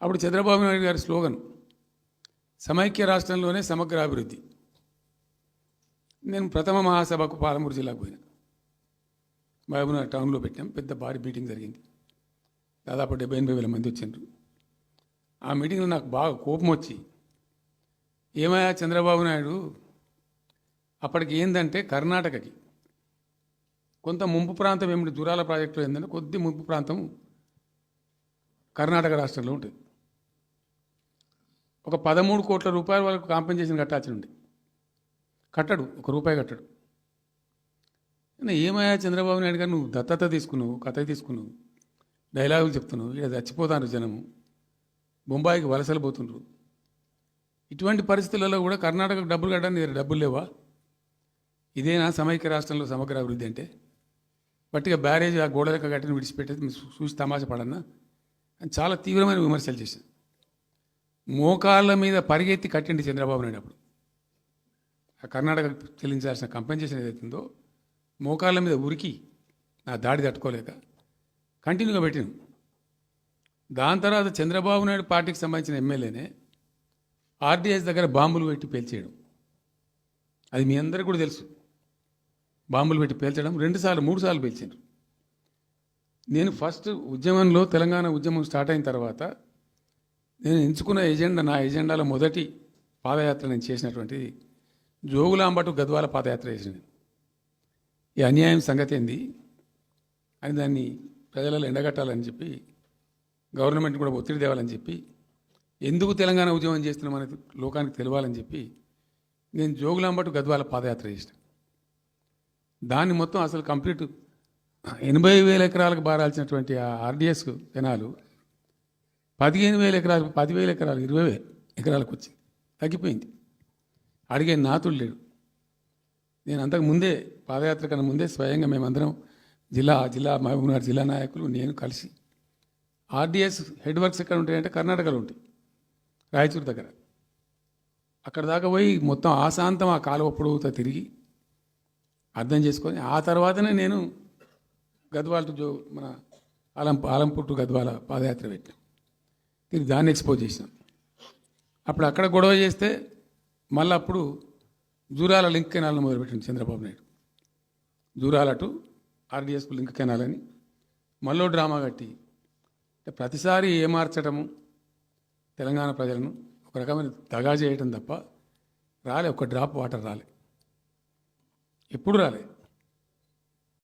అప్పుడు చంద్రబాబు నాయుడు గారి స్లోగన్ సమైక్య రాష్ట్రంలోనే సమగ్ర అభివృద్ధి. నేను ప్రథమ మహాసభకు పాలమూరు జిల్లాకు పోయినా. మహబూబ్నగర్ టౌన్లో పెట్టాం. పెద్ద భారీ మీటింగ్ జరిగింది. దాదాపు 70-80 వేల మంది వచ్చిండ్రు. ఆ మీటింగ్లో నాకు బాగా కోపం వచ్చి, ఏమయ్యా చంద్రబాబు నాయుడు, అప్పటికి ఏంటంటే కర్ణాటకకి కొంత ముంపు ప్రాంతం ఏమిటి, దూరాల ప్రాజెక్టులో ఏంటంటే కొద్ది ముంపు ప్రాంతం కర్ణాటక రాష్ట్రంలో ఉంటుంది. ఒక 13 కోట్ల రూపాయల వరకు కాంపెన్సేషన్ కట్టాల్సి ఉండే. కట్టడు, ₹1 కట్టడు. ఏమయ్యా చంద్రబాబు నాయుడు గారు, నువ్వు దత్తత తీసుకున్నావు, కథ తీసుకున్నావు, డైలాగులు చెప్తున్నావు, ఇక్కడ చచ్చిపోతాను జనము, బొంబాయికి వలసలు పోతుండ్రు. ఇటువంటి పరిస్థితులలో కూడా కర్ణాటకకు డబ్బులు కట్టడానికి డబ్బులు లేవా? ఇదేనా సమైక్య రాష్ట్రంలో సమగ్ర అభివృద్ధి అంటే? బట్టిగా బ్యారేజ్ ఆ గోడలక కట్టిన విడిచిపెట్టేది చూసి తమాషా పడన్నా అని చాలా తీవ్రమైన విమర్శలు చేశాను. మోకాళ్ళ మీద పరిగెత్తి కట్టిండి చంద్రబాబు నాయుడు. అప్పుడు ఆ కర్ణాటక చెల్లించాల్సిన కంపెన్సేషన్ ఏదైతుందో మోకాళ్ళ మీద ఉరికి నా దాడి తట్టుకోలేక కంటిన్యూగా పెట్టిన. దాని తర్వాత చంద్రబాబు నాయుడు పార్టీకి సంబంధించిన ఎమ్మెల్యేనే ఆర్డీఎస్ దగ్గర బాంబులు పెట్టి పేల్చేయడం, అది మీ అందరికీ కూడా తెలుసు. బాంబులు పెట్టి పేల్చడం 2-3 సార్లు పేల్చారు. నేను ఫస్ట్ ఉద్యమంలో, తెలంగాణ ఉద్యమం స్టార్ట్ అయిన తర్వాత నేను ఎంచుకున్న ఎజెండా, నా ఎజెండాలో మొదటి పాదయాత్ర నేను చేసినటువంటిది జోగులాంబ టు గద్వాల పాదయాత్ర చేసిన. ఈ అన్యాయం సంగతి ఏంది అని దాన్ని ప్రజలలో ఎండగట్టాలని చెప్పి, గవర్నమెంట్ కూడా ఒత్తిడి తేవాలని చెప్పి, ఎందుకు తెలంగాణ ఉద్యమం చేస్తున్నామనేది లోకానికి తెలియాలని చెప్పి నేను జోగులాంబ టు గద్వాల పాదయాత్ర చేసిన. దాన్ని మొత్తం అసలు కంప్లీట్ 80,000 ఎకరాలకు బారాల్సినటువంటి ఆ ఆర్డీఎస్ కెనాలు 15,000 ఎకరాలు, 10,000 ఎకరాలు, 20,000 ఎకరాలకు వచ్చింది, తగ్గిపోయింది. అడిగే నాతుడు లేడు. నేను అంతకు ముందే, పాదయాత్ర కన్నా ముందే స్వయంగా మేమందరం జిల్లా మహబూబ్నగర్ జిల్లా నాయకులు నేను కలిసి ఆర్డీఎస్ హెడ్ వర్క్స్ ఎక్కడ ఉంటాయంటే కర్ణాటకలో ఉంటాయి, రాయచూరు దగ్గర. అక్కడ దాకా పోయి మొత్తం ఆశాంతం ఆ కాలువ పొడవుతో తిరిగి అర్థం చేసుకొని ఆ తర్వాతనే నేను గద్వాల టు మన ఆలంపూర్ టు గద్వాల పాదయాత్ర పెట్టాను. తిరిగి దాన్ని ఎక్స్పోజ్ చేసినాం. అప్పుడు అక్కడ గొడవ చేస్తే మళ్ళీ అప్పుడు జూరాల లింక్ కెనాల్ను మొదలుపెట్టింది చంద్రబాబు నాయుడు. జూరాల టు ఆర్డీఎస్కు లింక్ కెనాల్ అని మళ్ళీ డ్రామా కట్టి ప్రతిసారి ఏమార్చడము, తెలంగాణ ప్రజలను ఒక రకమైన దగా చేయటం తప్ప రాలే, ఒక డ్రాప్ వాటర్ రాలే, ఎప్పుడు రాలే.